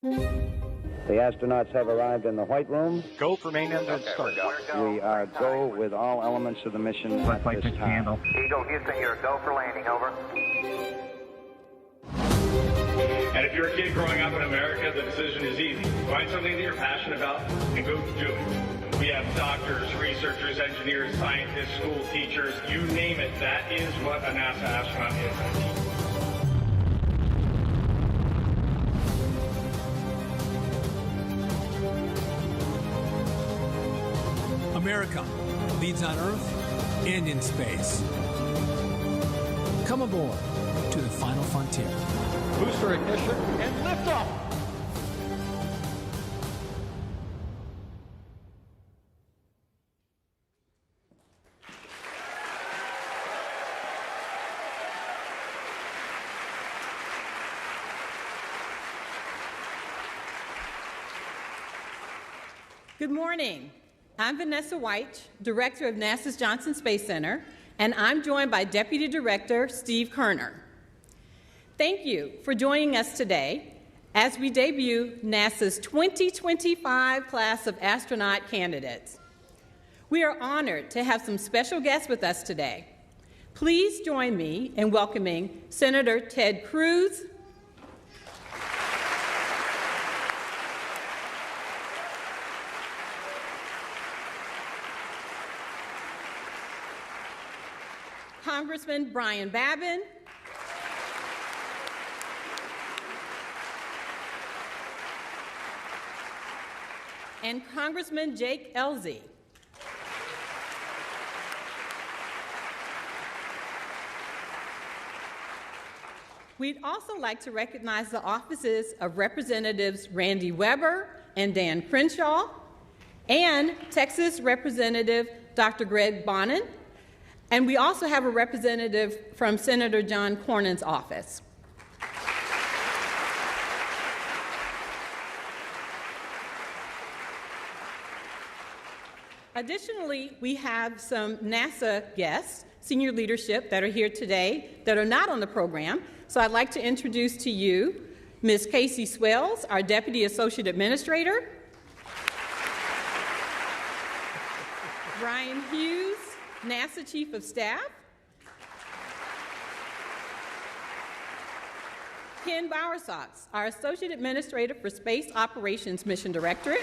The astronauts have arrived in the White Room. Go for main engine start. We are go with all elements of the mission at this time. Eagle, Houston, you're go for landing, over. And if you're a kid growing up in America, the decision is easy. Find something that you're passionate about and go do it. We have doctors, researchers, engineers, scientists, school teachers, you name it. That is what a NASA astronaut is. America leads on Earth and in space. Come aboard to the final frontier. Booster ignition and liftoff. Good morning. I'm Vanessa White, Director of NASA's Johnson Space Center, and I'm joined by Deputy Director Steve Kerner. Thank you for joining us today as we debut NASA's 2025 class of astronaut candidates. We are honored to have some special guests with us today. Please join me in welcoming Senator Ted Cruz, Congressman Brian Babin, and Congressman Jake Elzy. We'd also like to recognize the offices of Representatives Randy Weber and Dan Crenshaw, and Texas Representative Dr. Greg Bonin. And we also have a representative from Senator John Cornyn's office. Additionally, we have some NASA guests, senior leadership that are here today that are not on the program. So I'd like to introduce to you Ms. Casey Swells, our Deputy Associate Administrator, Brian Hughes, NASA Chief of Staff, Ken Bowersox, our Associate Administrator for Space Operations Mission Directorate,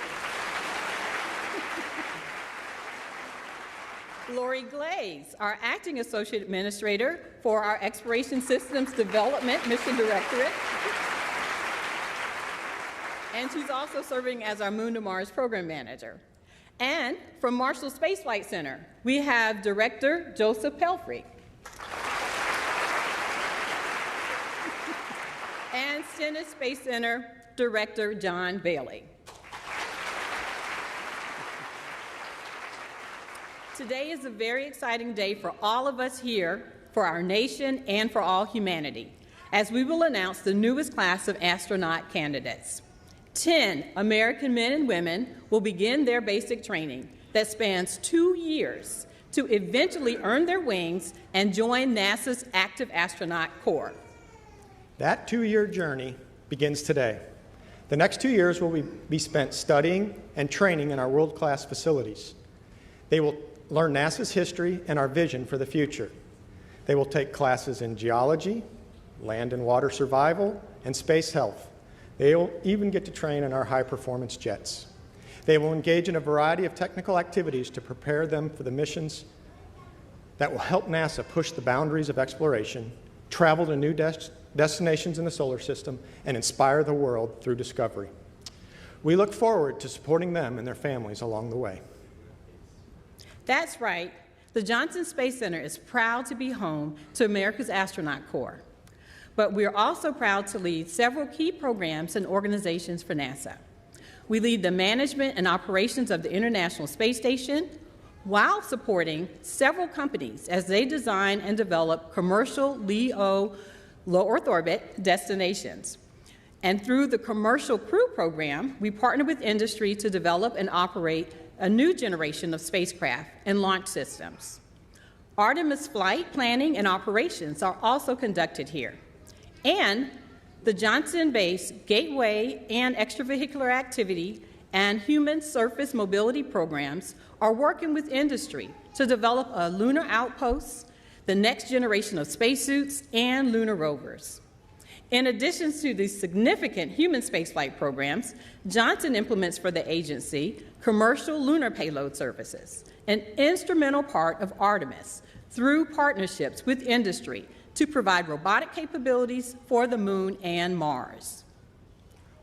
Lori Glaze, our Acting Associate Administrator for our Exploration Systems Development Mission Directorate, and she's also serving as our Moon to Mars Program Manager. And from Marshall Space Flight Center, we have Director Joseph Pelfrey. And Stennis Space Center Director John Bailey. Today is a very exciting day for all of us here, for our nation, and for all humanity, as we will announce the newest class of astronaut candidates. 10 American men and women will begin their basic training that spans 2 years to eventually earn their wings and join NASA's active astronaut corps. That 2-year journey begins today. The next 2 years will be spent studying and training in our world-class facilities. They will learn NASA's history and our vision for the future. They will take classes in geology, land and water survival, and space health. They will even get to train in our high-performance jets. They will engage in a variety of technical activities to prepare them for the missions that will help NASA push the boundaries of exploration, travel to new destinations in the solar system, and inspire the world through discovery. We look forward to supporting them and their families along the way. That's right. The Johnson Space Center is proud to be home to America's Astronaut Corps. But we are also proud to lead several key programs and organizations for NASA. We lead the management and operations of the International Space Station while supporting several companies as they design and develop commercial LEO low Earth orbit destinations. And through the Commercial Crew Program, we partner with industry to develop and operate a new generation of spacecraft and launch systems. Artemis flight planning and operations are also conducted here. And The Johnson Base Gateway and Extravehicular Activity and Human Surface Mobility programs are working with industry to develop a lunar outpost, the next generation of spacesuits, and lunar rovers. In addition to these significant human spaceflight programs, Johnson implements for the agency commercial lunar payload services, an instrumental part of Artemis, through partnerships with industry to provide robotic capabilities for the Moon and Mars.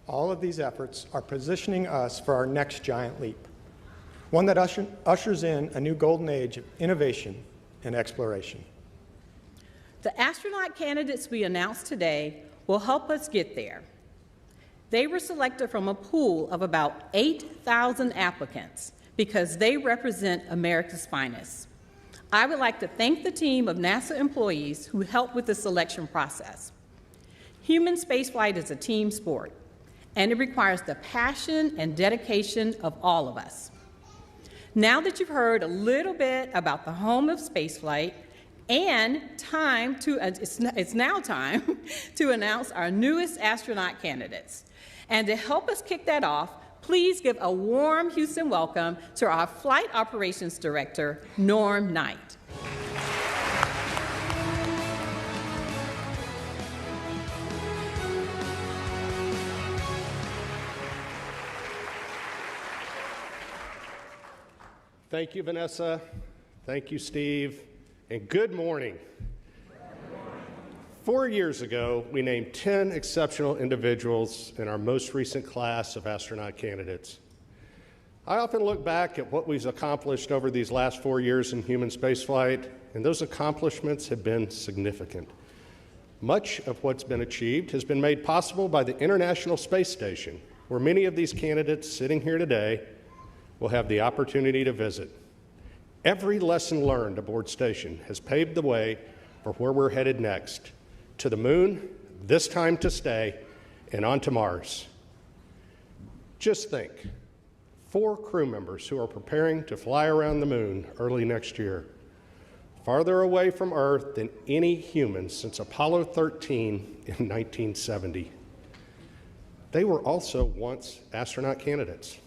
All of these efforts are positioning us for our next giant leap, one that ushers in a new golden age of innovation and exploration. The astronaut candidates we announced today will help us get there. They were selected from a pool of about 8,000 applicants because they represent America's finest. I would like to thank the team of NASA employees who helped with the selection process. Human spaceflight is a team sport, and it requires the passion and dedication of all of us. Now that you've heard a little bit about the home of spaceflight, and it's now time to announce our newest astronaut candidates. And to help us kick that off, please give a warm Houston welcome to our Flight Operations Director, Norm Knight. Thank you, Vanessa. Thank you, Steve. And good morning. 4 years ago, we named 10 exceptional individuals in our most recent class of astronaut candidates. I often look back at what we've accomplished over these last 4 years in human spaceflight, and those accomplishments have been significant. Much of what's been achieved has been made possible by the International Space Station, where many of these candidates sitting here today will have the opportunity to visit. Every lesson learned aboard station has paved the way for where we're headed next, to the Moon, this time to stay, and on to Mars. Just think, 4 crew members who are preparing to fly around the Moon early next year, farther away from Earth than any human since Apollo 13 in 1970. They were also once astronaut candidates.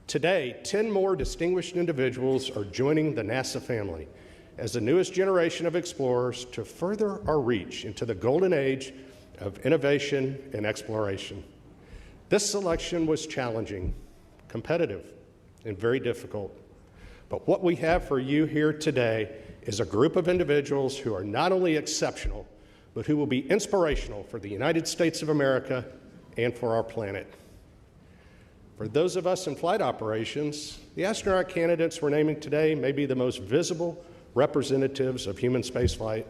Today, 10 more distinguished individuals are joining the NASA family as the newest generation of explorers to further our reach into the golden age of innovation and exploration. This selection was challenging, competitive, and very difficult. But what we have for you here today is a group of individuals who are not only exceptional, but who will be inspirational for the United States of America and for our planet. For those of us in flight operations, the astronaut candidates we're naming today may be the most visible representatives of human spaceflight,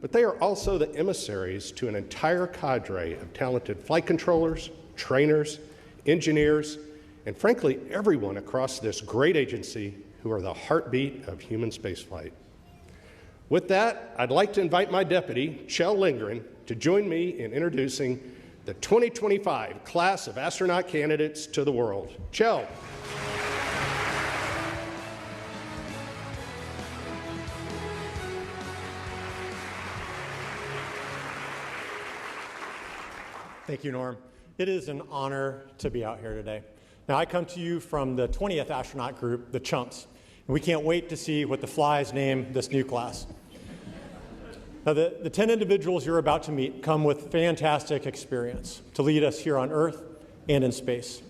but they are also the emissaries to an entire cadre of talented flight controllers, trainers, engineers, and frankly, everyone across this great agency who are the heartbeat of human spaceflight. With that, I'd like to invite my deputy, Chell Lindgren, to join me in introducing the 2025 class of astronaut candidates to the world. Chell. Thank you, Norm. It is an honor to be out here today. Now, I come to you from the 20th astronaut group, the Chumps, and we can't wait to see what the flies name this new class. Now, the 10 individuals you're about to meet come with fantastic experience to lead us here on Earth and in space.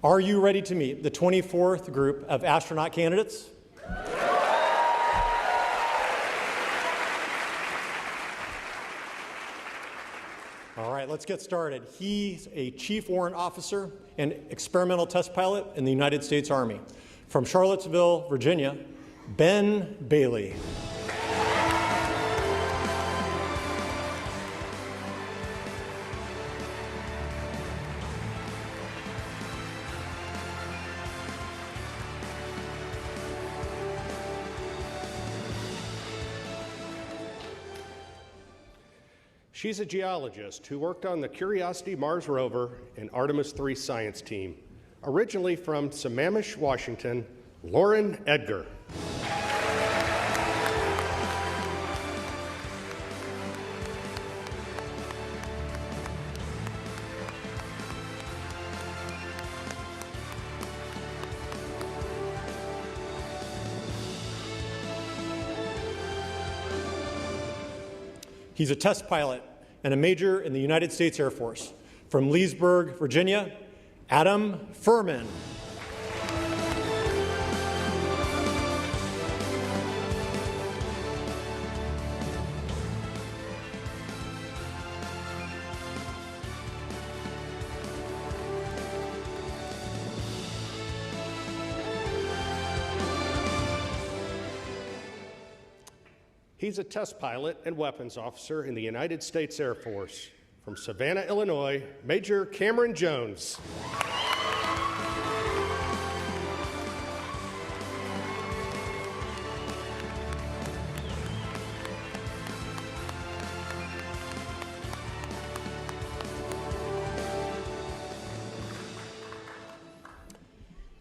Are you ready to meet the 24th group of astronaut candidates? All right, let's get started. He's a Chief Warrant Officer and experimental test pilot in the United States Army. From Charlottesville, Virginia, Ben Bailey. She's a geologist who worked on the Curiosity Mars rover and Artemis III science team. Originally from Sammamish, Washington, Lauren Edgar. He's a test pilot and a major in the United States Air Force. From Leesburg, Virginia, Adam Furman. He's a test pilot and weapons officer in the United States Air Force. From Savannah, Illinois, Major Cameron Jones.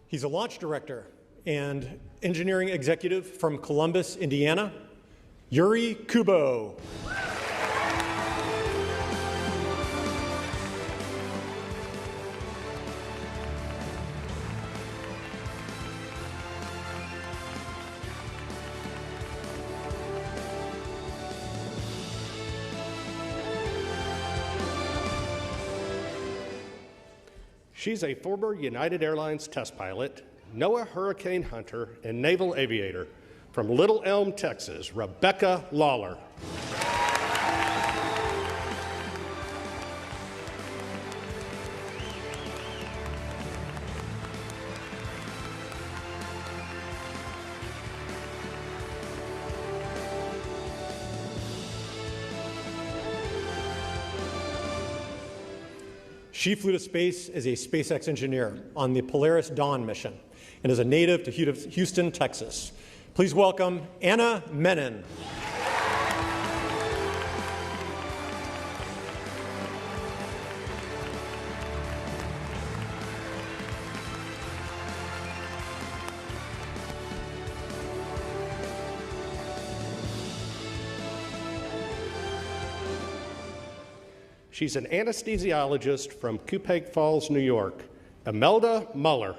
He's a launch director and engineering executive from Columbus, Indiana, Yuri Kubo. She's a former United Airlines test pilot, NOAA hurricane hunter, and naval aviator. From Little Elm, Texas, Rebecca Lawler. She flew to space as a SpaceX engineer on the Polaris Dawn mission and is a native to Houston, Texas. Please welcome Anna Menon. She's an anesthesiologist from Cupang Falls, New York, Imelda Muller.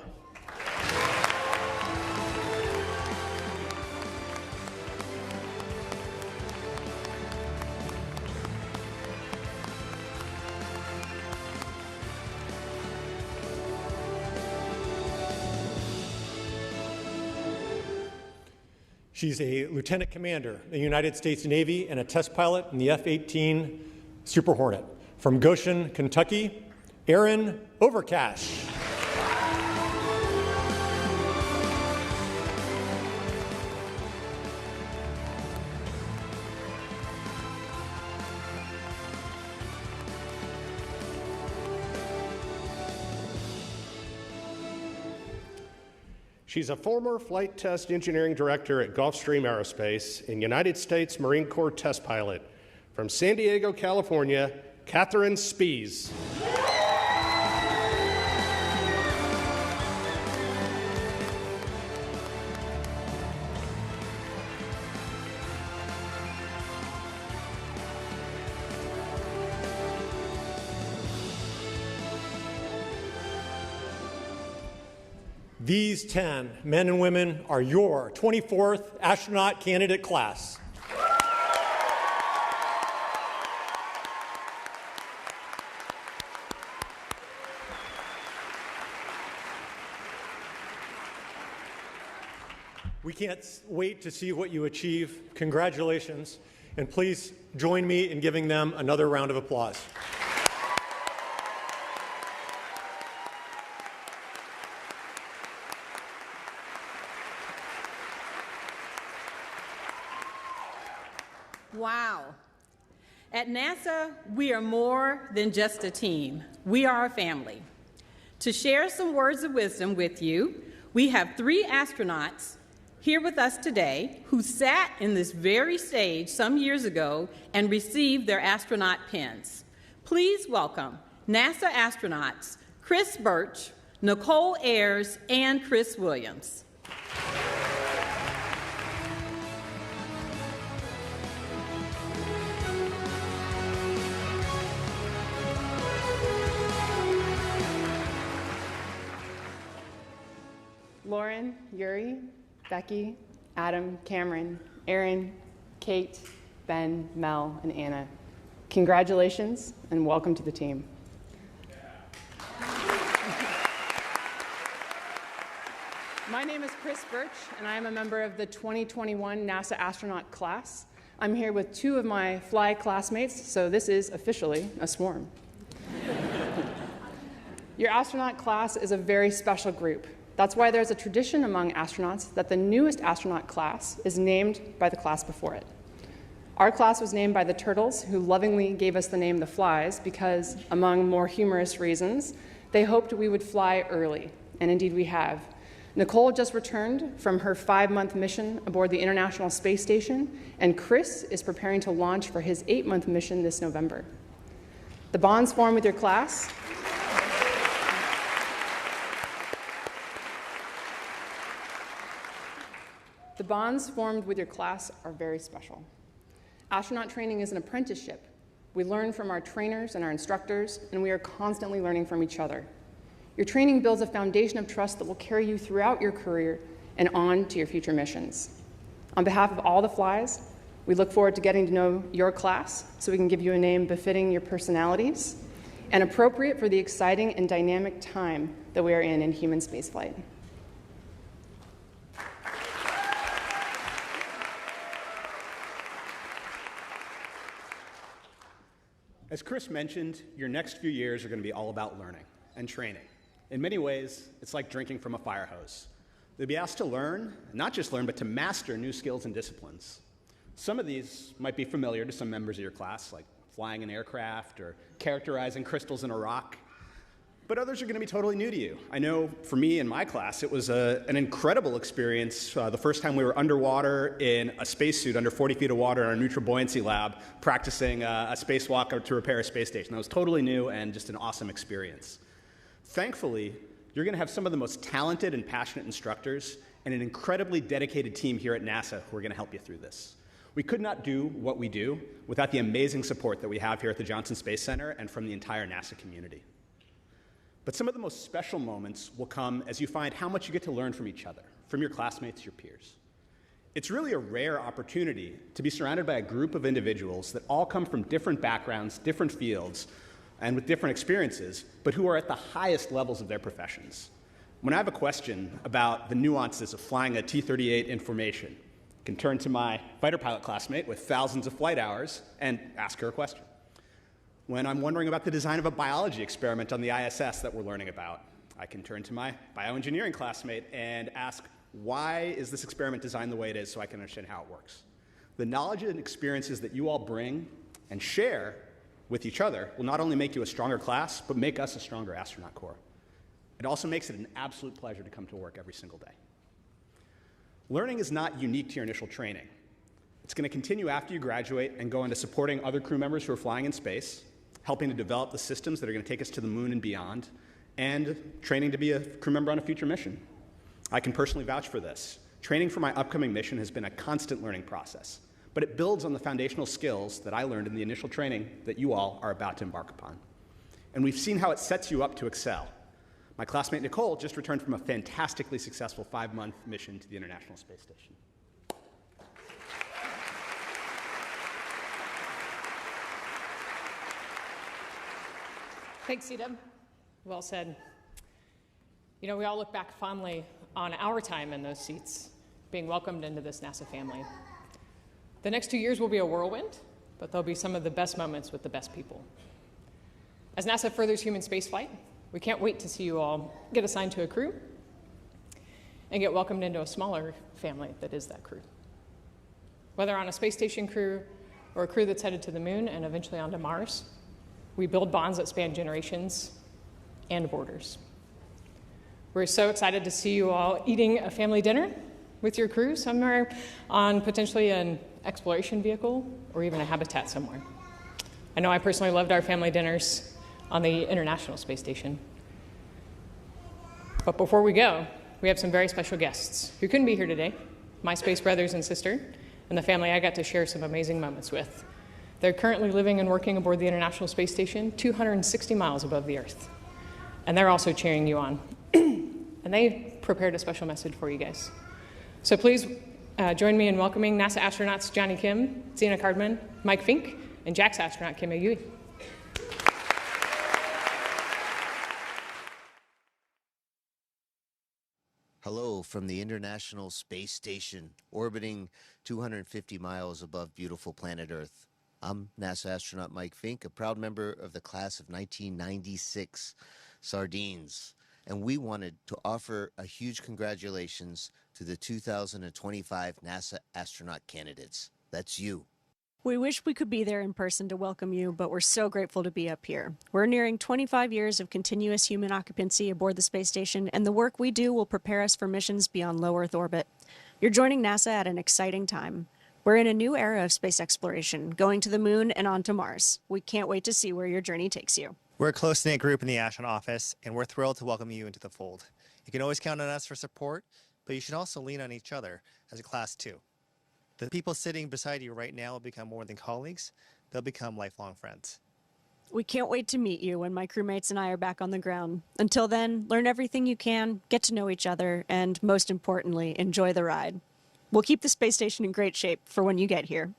She's a lieutenant commander in the United States Navy and a test pilot in the F-18 Super Hornet. From Goshen, Kentucky, Erin Overcash. She's a former flight test engineering director at Gulfstream Aerospace and United States Marine Corps test pilot. From San Diego, California, Catherine Spees. These 10 men and women are your 24th astronaut candidate class. We can't wait to see what you achieve. Congratulations, and please join me in giving them another round of applause. Wow. At NASA, we are more than just a team. We are a family. To share some words of wisdom with you, we have 3 astronauts here with us today who sat in this very stage some years ago and received their astronaut pins. Please welcome NASA astronauts Chris Birch, Nicole Ayers, and Chris Williams. Lauren, Yuri, Becky, Adam, Cameron, Aaron, Kate, Ben, Mel, and Anna. Congratulations and welcome to the team. My name is Chris Birch, and I am a member of the 2021 NASA Astronaut class. I'm here with two of my fly classmates, so this is officially a swarm. Your astronaut class is a very special group. That's why there's a tradition among astronauts that the newest astronaut class is named by the class before it. Our class was named by the turtles, who lovingly gave us the name the Flies because, among more humorous reasons, they hoped we would fly early, and indeed we have. Nicole just returned from her 5-month mission aboard the International Space Station, and Chris is preparing to launch for his 8-month mission this November. The bonds formed with your class are very special. Astronaut training is an apprenticeship. We learn from our trainers and our instructors, and we are constantly learning from each other. Your training builds a foundation of trust that will carry you throughout your career and on to your future missions. On behalf of all the Flies, we look forward to getting to know your class so we can give you a name befitting your personalities and appropriate for the exciting and dynamic time that we are in human spaceflight. As Chris mentioned, your next few years are going to be all about learning and training. In many ways, it's like drinking from a fire hose. They'll be asked to learn, not just learn, but to master new skills and disciplines. Some of these might be familiar to some members of your class, like flying an aircraft or characterizing crystals in a rock. But others are going to be totally new to you. I know for me in my class, it was an incredible experience the first time we were underwater in a spacesuit under 40 feet of water in our neutral buoyancy lab, practicing a spacewalk to repair a space station. That was totally new and just an awesome experience. Thankfully, you're going to have some of the most talented and passionate instructors and an incredibly dedicated team here at NASA who are going to help you through this. We could not do what we do without the amazing support that we have here at the Johnson Space Center and from the entire NASA community. But some of the most special moments will come as you find how much you get to learn from each other, from your classmates, your peers. It's really a rare opportunity to be surrounded by a group of individuals that all come from different backgrounds, different fields, and with different experiences, but who are at the highest levels of their professions. When I have a question about the nuances of flying a T-38 in formation, I can turn to my fighter pilot classmate with thousands of flight hours and ask her a question. When I'm wondering about the design of a biology experiment on the ISS that we're learning about, I can turn to my bioengineering classmate and ask, why is this experiment designed the way it is so I can understand how it works? The knowledge and experiences that you all bring and share with each other will not only make you a stronger class, but make us a stronger astronaut corps. It also makes it an absolute pleasure to come to work every single day. Learning is not unique to your initial training. It's going to continue after you graduate and go into supporting other crew members who are flying in space, helping to develop the systems that are going to take us to the moon and beyond, and training to be a crew member on a future mission. I can personally vouch for this. Training for my upcoming mission has been a constant learning process, but it builds on the foundational skills that I learned in the initial training that you all are about to embark upon. And we've seen how it sets you up to excel. My classmate Nicole just returned from a fantastically successful 5-month mission to the International Space Station. Thanks, C-Dub. Well said. You know, we all look back fondly on our time in those seats, being welcomed into this NASA family. The next 2 years will be a whirlwind, but they'll be some of the best moments with the best people. As NASA furthers human spaceflight, we can't wait to see you all get assigned to a crew and get welcomed into a smaller family that is that crew. Whether on a space station crew or a crew that's headed to the moon and eventually onto Mars, we build bonds that span generations and borders. We're so excited to see you all eating a family dinner with your crew somewhere on potentially an exploration vehicle or even a habitat somewhere. I know I personally loved our family dinners on the International Space Station. But before we go, we have some very special guests who couldn't be here today, my space brothers and sister, and the family I got to share some amazing moments with. They're currently living and working aboard the International Space Station 260 miles above the Earth. And they're also cheering you on. And they prepared a special message for you guys. So please Join me in welcoming NASA astronauts Johnny Kim, Zena Cardman, Mike Fink, and JAXA astronaut Kim Yui. Hello from the International Space Station, orbiting 250 miles above beautiful planet Earth. I'm NASA astronaut Mike Fink, a proud member of the class of 1996 Sardines. And we wanted to offer a huge congratulations to the 2025 NASA astronaut candidates. That's you. We wish we could be there in person to welcome you, but we're so grateful to be up here. We're nearing 25 years of continuous human occupancy aboard the space station, and the work we do will prepare us for missions beyond low Earth orbit. You're joining NASA at an exciting time. We're in a new era of space exploration, going to the moon and on to Mars. We can't wait to see where your journey takes you. We're a close-knit group in the astronaut office, and we're thrilled to welcome you into the fold. You can always count on us for support, but you should also lean on each other as a class too. The people sitting beside you right now will become more than colleagues. They'll become lifelong friends. We can't wait to meet you when my crewmates and I are back on the ground. Until then, learn everything you can, get to know each other, and most importantly, enjoy the ride. We'll keep the space station in great shape for when you get here.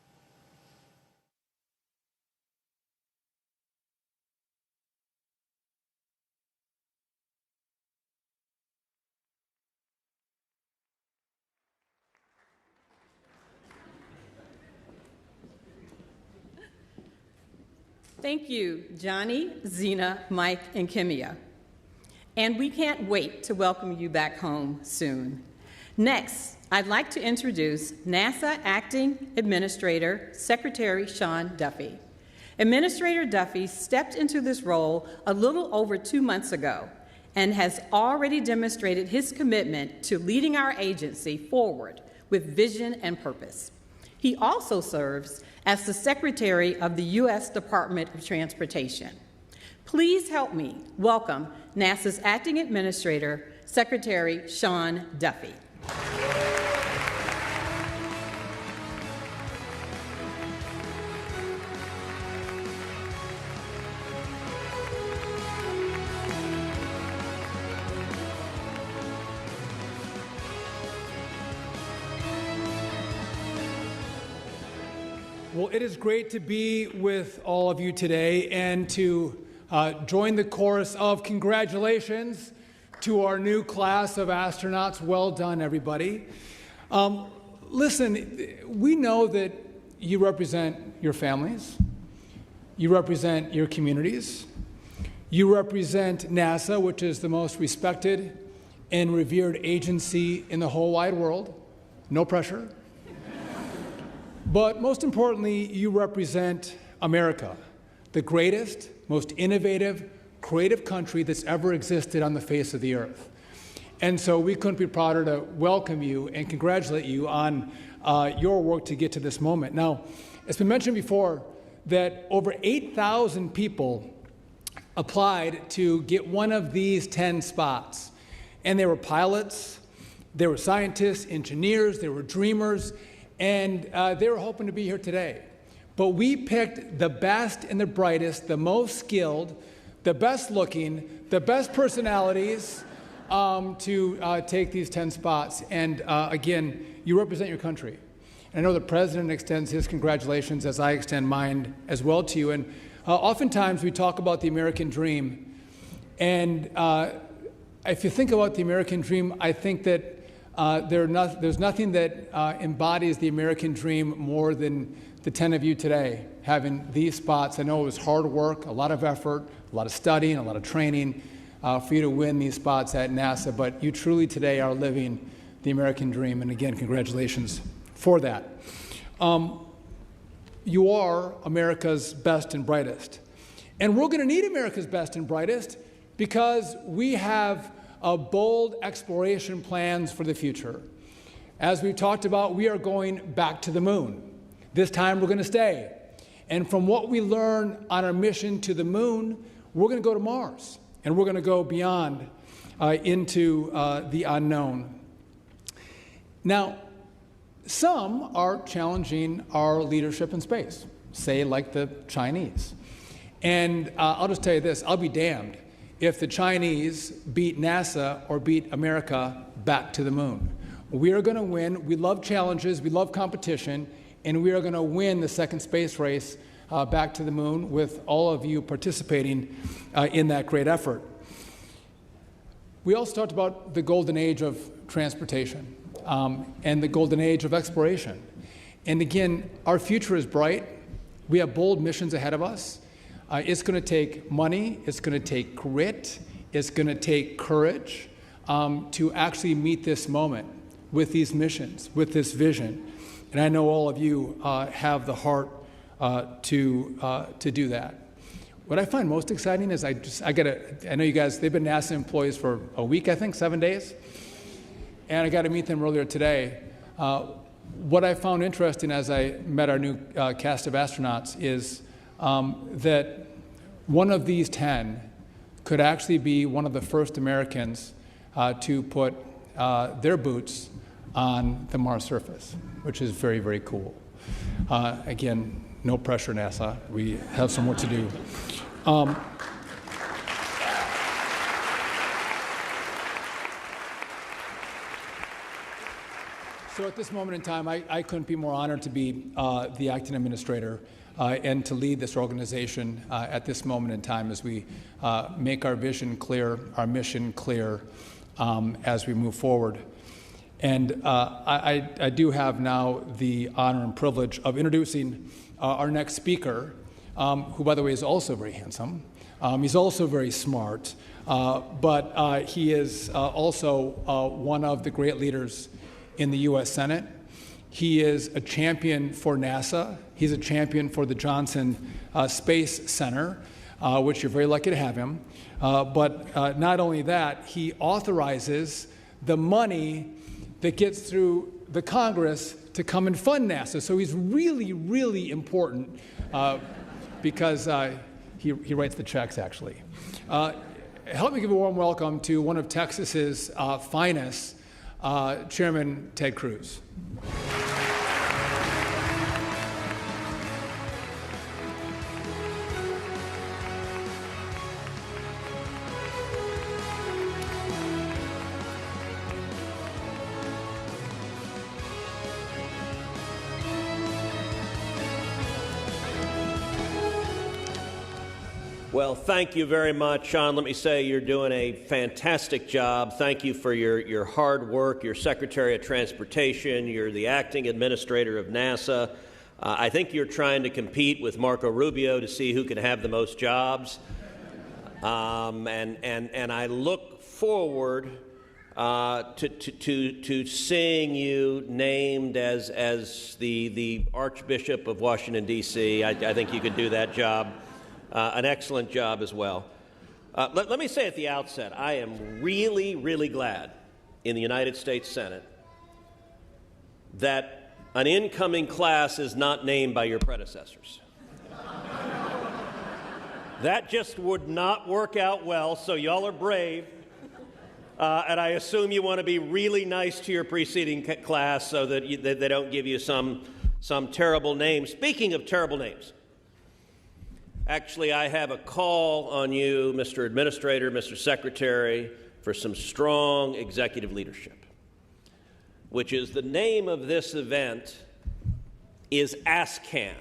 Thank you, Johnny, Zena, Mike, and Kimia. And we can't wait to welcome you back home soon. Next, I'd like to introduce NASA Acting Administrator Secretary Sean Duffy. Administrator Duffy stepped into this role a little over 2 months ago and has already demonstrated his commitment to leading our agency forward with vision and purpose. He also serves as the Secretary of the U.S. Department of Transportation. Please help me welcome NASA's Acting Administrator, Secretary Sean Duffy. Well, it is great to be with all of you today and to join the chorus of congratulations to our new class of astronauts. Well done, everybody. Listen, we know that you represent your families, you represent your communities, you represent NASA, which is the most respected and revered agency in the whole wide world. No pressure. But most importantly, you represent America, the greatest, most innovative, creative country that's ever existed on the face of the earth. And so we couldn't be prouder to welcome you and congratulate you on your work to get to this moment. Now, it's been mentioned before that over 8,000 people applied to get one of these 10 spots. And they were pilots, they were scientists, engineers, they were dreamers, and they were hoping to be here today. But we picked the best and the brightest, the most skilled, the best looking, the best personalities to take these 10 spots. And again, you represent your country. And I know the President extends his congratulations as I extend mine as well to you. And oftentimes we talk about the American dream. And if you think about the American dream, I think that there's nothing that embodies the American dream more than the 10 of you today having these spots. I know it was hard work, a lot of effort, a lot of studying, a lot of training for you to win these spots at NASA, but you truly today are living the American dream, and again, congratulations for that. You are America's best and brightest, and we're going to need America's best and brightest because we have bold exploration plans for the future. As we've talked about, we are going back to the moon. This time we're going to stay. And from what we learn on our mission to the moon, we're going to go to Mars. And we're going to go beyond into the unknown. Now, some are challenging our leadership in space, say like the Chinese. And I'll just tell you this, I'll be damned if the Chinese beat NASA or beat America back to the moon. We are going to win. We love challenges. We love competition. And we are going to win the second space race back to the moon with all of you participating in that great effort. We also talked about the golden age of transportation and the golden age of exploration. And again, our future is bright. We have bold missions ahead of us. It's going to take money. It's going to take grit. It's going to take courage to actually meet this moment with these missions, with this vision. And I know all of you have the heart to do that. What I find most exciting is I know you guys, they've been NASA employees for a week, I think, 7 days. And I got to meet them earlier today. What I found interesting as I met our new cast of astronauts is that one of these 10 could actually be one of the first Americans to put their boots on the Mars surface, which is very, very cool. Again, no pressure, NASA. We have some work to do. So at this moment in time, I couldn't be more honored to be the acting administrator and to lead this organization at this moment in time as we make our vision clear, our mission clear as we move forward. And I do have now the honor and privilege of introducing our next speaker, who, by the way, is also very handsome. He's also very smart, but he is also one of the great leaders in the U.S. Senate. He is a champion for NASA. He's a champion for the Johnson Space Center, which you're very lucky to have him. But not only that, he authorizes the money that gets through the Congress to come and fund NASA. So he's really, really important because he writes the checks, actually. Help me give a warm welcome to one of Texas's finest, Chairman Ted Cruz. Well, thank you very much, Sean. Let me say you're doing a fantastic job. Thank you for your hard work. You're Secretary of Transportation. You're the acting administrator of NASA. I think you're trying to compete with Marco Rubio to see who can have the most jobs. And I look forward to seeing you named as the Archbishop of Washington, D.C. I think you could do that job. An excellent job as well. Let me say at the outset, I am really, really glad in the United States Senate that an incoming class is not named by your predecessors. That just would not work out well, so y'all are brave. And I assume you want to be really nice to your preceding class so that they don't give you some terrible name. Speaking of terrible names, actually, I have a call on you, Mr. Administrator, Mr. Secretary, for some strong executive leadership, which is the name of this event is ASCAN.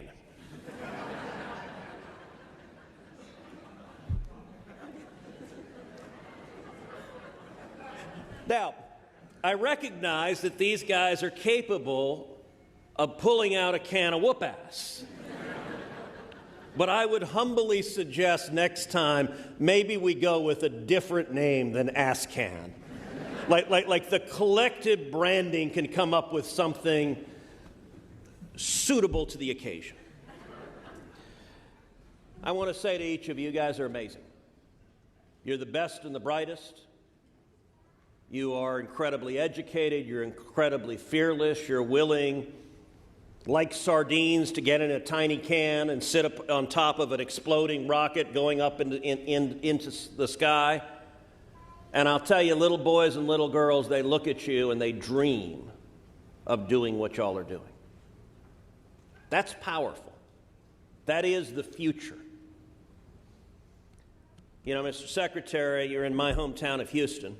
Now, I recognize that these guys are capable of pulling out a can of whoop-ass. But I would humbly suggest next time maybe we go with a different name than ASCAN. Like the collective branding can come up with something suitable to the occasion. I want to say to each of you, you guys are amazing. You're the best and the brightest. You are incredibly educated. You're incredibly fearless. You're willing, like sardines, to get in a tiny can and sit up on top of an exploding rocket going up into the sky. And I'll tell you, little boys and little girls, they look at you and they dream of doing what y'all are doing. That's powerful. That is the future. You know, Mr. Secretary, you're in my hometown of Houston.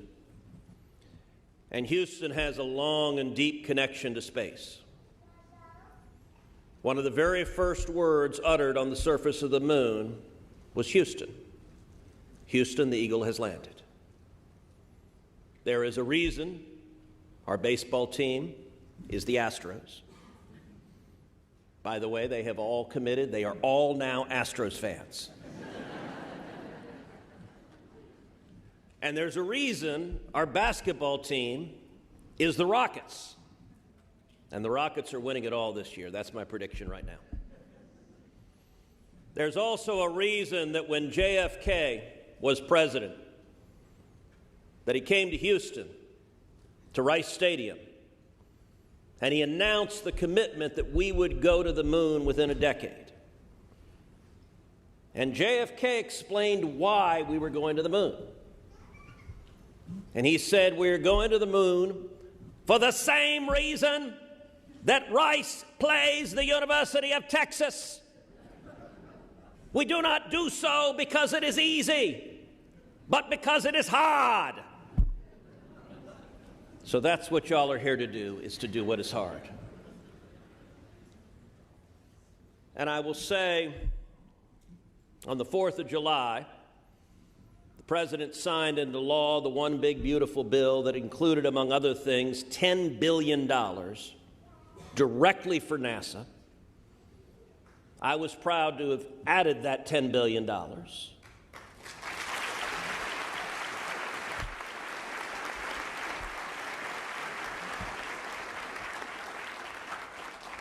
And Houston has a long and deep connection to space. One of the very first words uttered on the surface of the moon was Houston. Houston, the eagle has landed. There is a reason our baseball team is the Astros. By the way, they have all committed. They are all now Astros fans. And there's a reason our basketball team is the Rockets. And the Rockets are winning it all this year. That's my prediction right now. There's also a reason that when JFK was president, that he came to Houston, to Rice Stadium, and he announced the commitment that we would go to the moon within a decade. And JFK explained why we were going to the moon. And he said, we're going to the moon for the same reason that Rice plays the University of Texas. We do not do so because it is easy, but because it is hard. So that's what y'all are here to do, is to do what is hard. And I will say, on the 4th of July, the President signed into law the one big beautiful bill that included, among other things, $10 billion directly for NASA. I was proud to have added that $10 billion.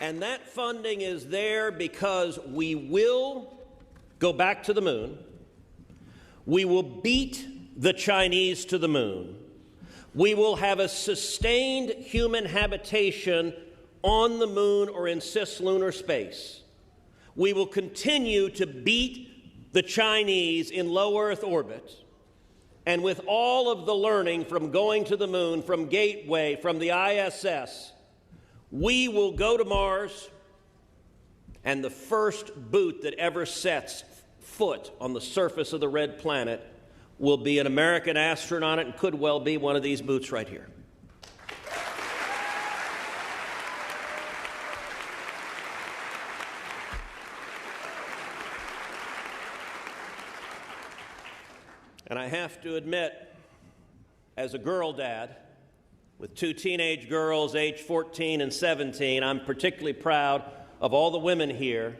And that funding is there because we will go back to the moon. We will beat the Chinese to the moon. We will have a sustained human habitation on the moon or in cislunar space. We will continue to beat the Chinese in low Earth orbit. And with all of the learning from going to the moon, from Gateway, from the ISS, we will go to Mars, and the first boot that ever sets foot on the surface of the red planet will be an American astronaut, and could well be one of these boots right here. And I have to admit, as a girl dad with two teenage girls aged 14 and 17, I'm particularly proud of all the women here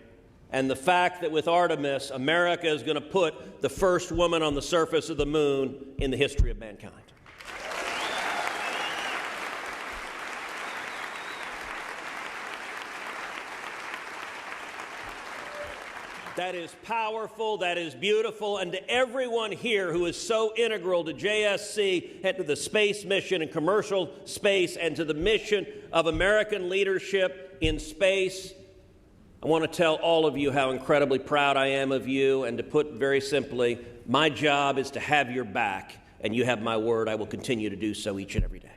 and the fact that with Artemis, America is going to put the first woman on the surface of the moon in the history of mankind. That is powerful, that is beautiful, and to everyone here who is so integral to JSC and to the space mission and commercial space and to the mission of American leadership in space, I want to tell all of you how incredibly proud I am of you, and to put very simply, my job is to have your back, and you have my word, I will continue to do so each and every day.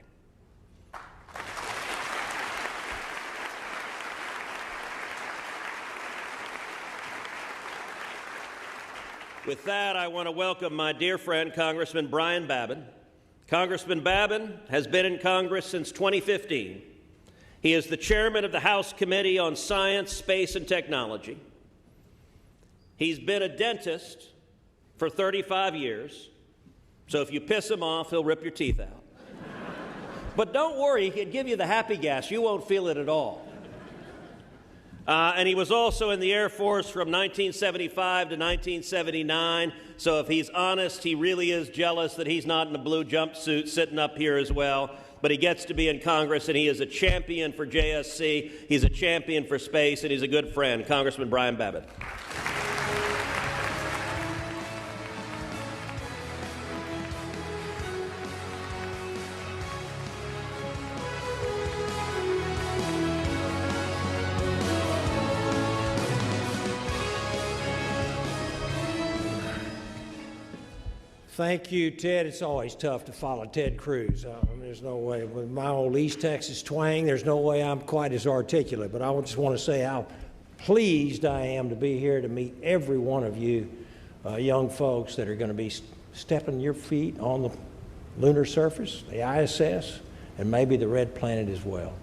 With that, I want to welcome my dear friend, Congressman Brian Babin. Congressman Babin has been in Congress since 2015. He is the chairman of the House Committee on Science, Space, and Technology. He's been a dentist for 35 years, so if you piss him off, he'll rip your teeth out. But don't worry, he can give you the happy gas. You won't feel it at all. And he was also in the Air Force from 1975 to 1979, so if he's honest, he really is jealous that he's not in a blue jumpsuit sitting up here as well. But he gets to be in Congress, and he is a champion for JSC, he's a champion for space, and he's a good friend. Congressman Brian Babin. Thank you, Ted. It's always tough to follow Ted Cruz. There's no way. With my old East Texas twang, there's no way I'm quite as articulate. But I just want to say how pleased I am to be here to meet every one of you young folks that are going to be stepping your feet on the lunar surface, the ISS, and maybe the red planet as well.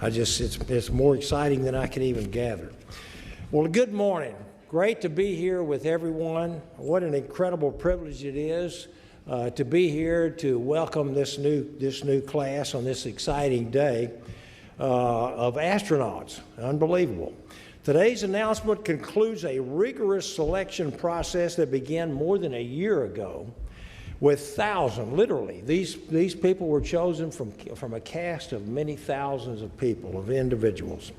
It's more exciting than I can even gather. Well, good morning. Great to be here with everyone. What an incredible privilege it is to be here to welcome this new class on this exciting day of astronauts. Unbelievable. Today's announcement concludes a rigorous selection process that began more than a year ago with thousands, literally. These people were chosen from a cast of many thousands of people, of individuals,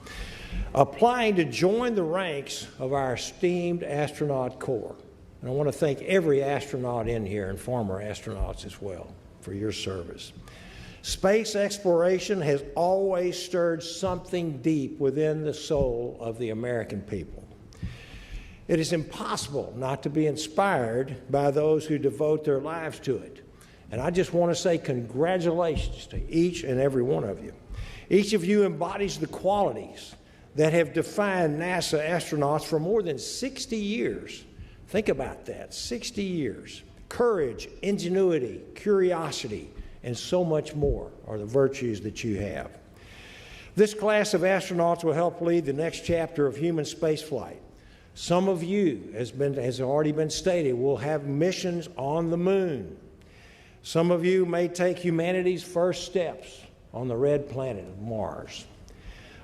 applying to join the ranks of our esteemed astronaut corps. And I want to thank every astronaut in here and former astronauts as well for your service. Space exploration has always stirred something deep within the soul of the American people. It is impossible not to be inspired by those who devote their lives to it. And I just want to say congratulations to each and every one of you. Each of you embodies the qualities that have defined NASA astronauts for more than 60 years. Think about that, 60 years. Courage, ingenuity, curiosity, and so much more are the virtues that you have. This class of astronauts will help lead the next chapter of human spaceflight. Some of you, as already been stated, will have missions on the moon. Some of you may take humanity's first steps on the red planet of Mars.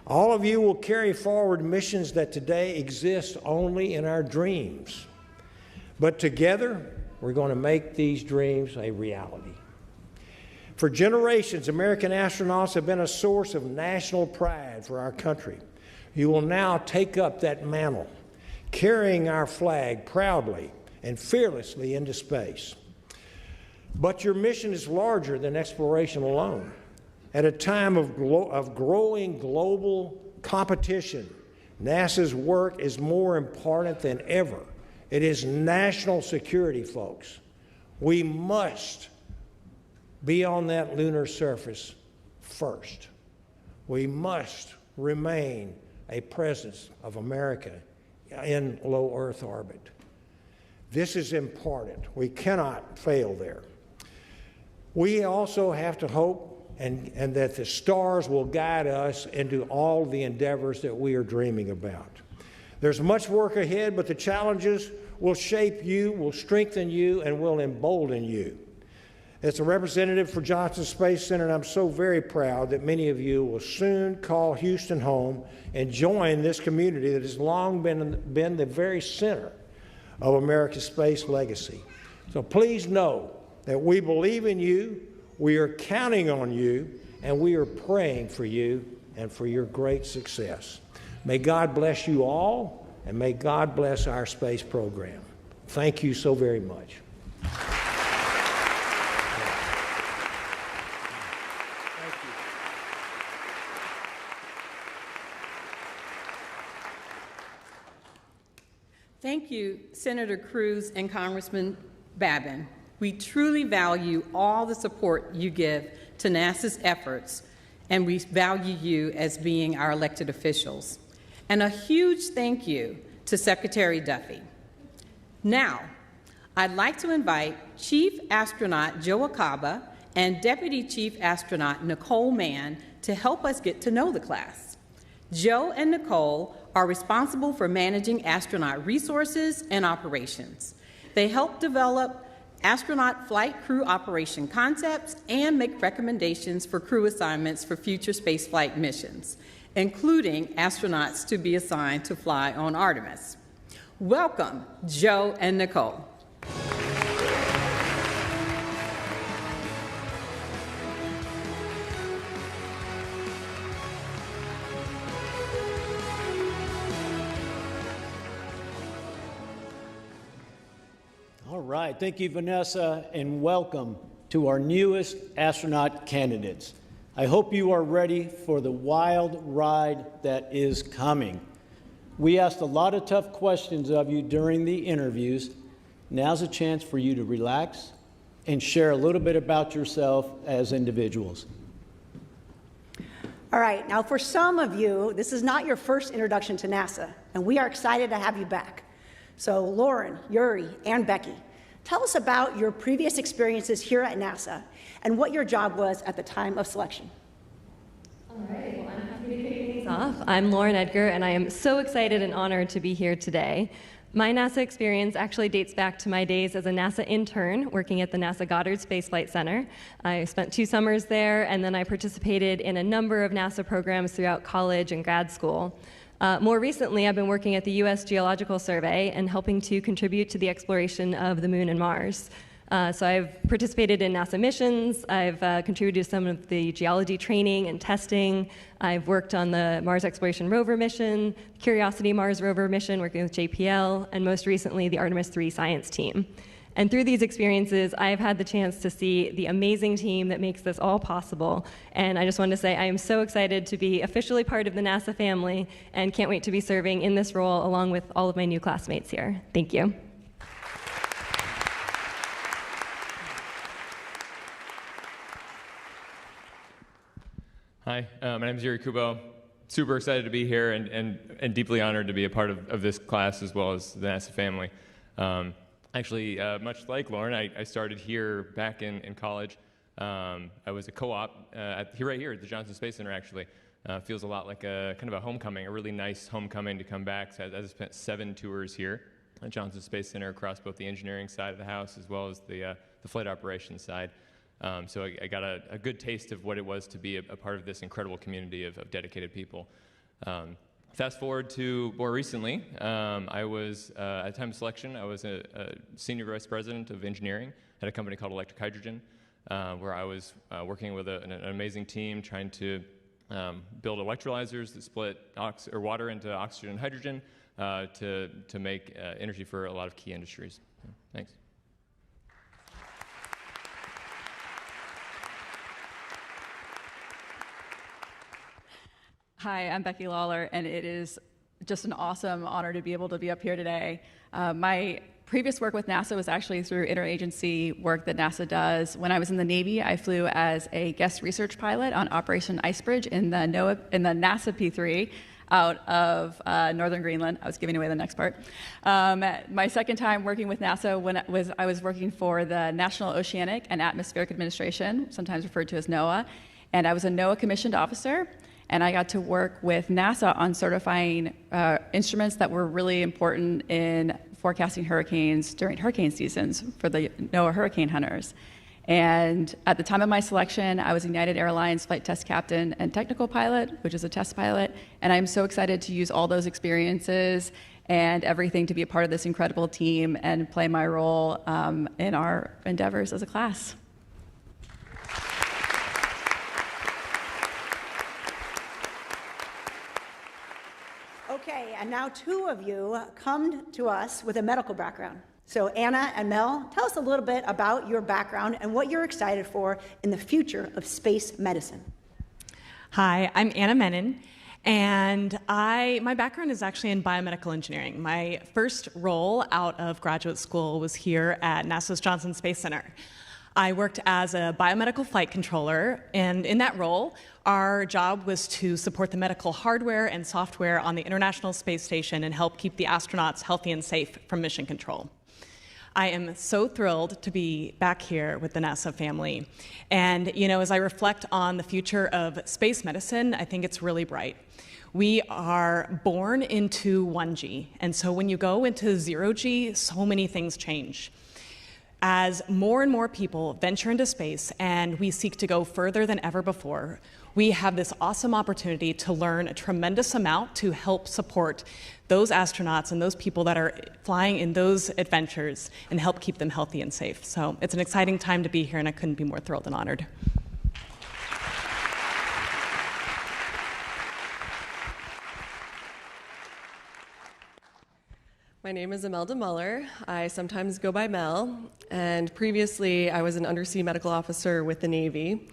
All of you will carry forward missions that today exist only in our dreams. But together, we're going to make these dreams a reality. For generations, American astronauts have been a source of national pride for our country. You will now take up that mantle, carrying our flag proudly and fearlessly into space. But your mission is larger than exploration alone. At a time of growing global competition, NASA's work is more important than ever. It is national security, folks. We must be on that lunar surface first. We must remain a presence of America in low Earth orbit. This is important. We cannot fail there. We also have to hope and that the stars will guide us into all the endeavors that we are dreaming about. There's much work ahead, but the challenges will shape you, will strengthen you, and will embolden you. As a representative for Johnson Space Center, I'm so very proud that many of you will soon call Houston home and join this community that has long been the very center of America's space legacy. So please know that we believe in you, we are counting on you, and we are praying for you and for your great success. May God bless you all, and may God bless our space program. Thank you so very much. Thank you, Senator Cruz and Congressman Babin. We truly value all the support you give to NASA's efforts, and we value you as being our elected officials. And a huge thank you to Secretary Duffy. Now, I'd like to invite Chief Astronaut Joe Acaba and Deputy Chief Astronaut Nicole Mann to help us get to know the class. Joe and Nicole are responsible for managing astronaut resources and operations. They help develop astronaut flight crew operation concepts and make recommendations for crew assignments for future spaceflight missions, including astronauts to be assigned to fly on Artemis. Welcome, Joe and Nicole. All right, thank you, Vanessa, and welcome to our newest astronaut candidates. I hope you are ready for the wild ride that is coming. We asked a lot of tough questions of you during the interviews. Now's a chance for you to relax and share a little bit about yourself as individuals. All right, now for some of you, this is not your first introduction to NASA, and we are excited to have you back. So Lauren, Yuri, and Becky, Tell us about your previous experiences here at NASA and what your job was at the time of selection. All right, well, I'm happy to kick things off. I'm Lauren Edgar, and I am so excited and honored to be here today. My NASA experience actually dates back to my days as a NASA intern working at the NASA Goddard Space Flight Center. I spent 2 summers there, and then I participated in a number of NASA programs throughout college and grad school. More recently, I've been working at the U.S. Geological Survey and helping to contribute to the exploration of the Moon and Mars. So I've participated in NASA missions, I've contributed to some of the geology training and testing, I've worked on the Mars Exploration Rover mission, Curiosity Mars Rover mission working with JPL, and most recently the Artemis 3 science team. And through these experiences, I've had the chance to see the amazing team that makes this all possible. And I just wanted to say I am so excited to be officially part of the NASA family and can't wait to be serving in this role along with all of my new classmates here. Thank you. Hi, my name is Yuri Kubo. Super excited to be here and deeply honored to be a part of this class as well as the NASA family. Actually, much like Lauren, I started here back in college. I was a co-op right here at the Johnson Space Center, actually. Feels a lot like a kind of a homecoming, a really nice homecoming to come back. So I spent 7 tours here at Johnson Space Center across both the engineering side of the house as well as the flight operations side. So I got a good taste of what it was to be a part of this incredible community of dedicated people. Fast forward to more recently, I was, at time of selection, I was a senior vice president of engineering at a company called Electric Hydrogen, where I was working with an amazing team trying to build electrolyzers that split water into oxygen and hydrogen to make energy for a lot of key industries. Thanks. Hi, I'm Becky Lawler, and it is just an awesome honor to be able to be up here today. My previous work with NASA was actually through interagency work that NASA does. When I was in the Navy, I flew as a guest research pilot on Operation Icebridge in the NASA P3 out of northern Greenland. I was giving away the next part. My second time working with NASA I was working for the National Oceanic and Atmospheric Administration, sometimes referred to as NOAA, and I was a NOAA commissioned officer. And I got to work with NASA on certifying instruments that were really important in forecasting hurricanes during hurricane seasons for the NOAA hurricane hunters. And at the time of my selection, I was United Airlines flight test captain and technical pilot, which is a test pilot. And I'm so excited to use all those experiences and everything to be a part of this incredible team and play my role in our endeavors as a class. Okay, and now 2 of you come to us with a medical background. So Anna and Mel, tell us a little bit about your background and what you're excited for in the future of space medicine. Hi, I'm Anna Menon, and my background is actually in biomedical engineering. My first role out of graduate school was here at NASA's Johnson Space Center. I worked as a biomedical flight controller, and in that role, our job was to support the medical hardware and software on the International Space Station and help keep the astronauts healthy and safe from mission control. I am so thrilled to be back here with the NASA family. And, as I reflect on the future of space medicine, I think it's really bright. We are born into 1G, and so when you go into 0G, so many things change. As more and more people venture into space and we seek to go further than ever before, we have this awesome opportunity to learn a tremendous amount to help support those astronauts and those people that are flying in those adventures and help keep them healthy and safe. So it's an exciting time to be here, and I couldn't be more thrilled and honored. My name is Imelda Muller. I sometimes go by Mel, and previously I was an undersea medical officer with the Navy.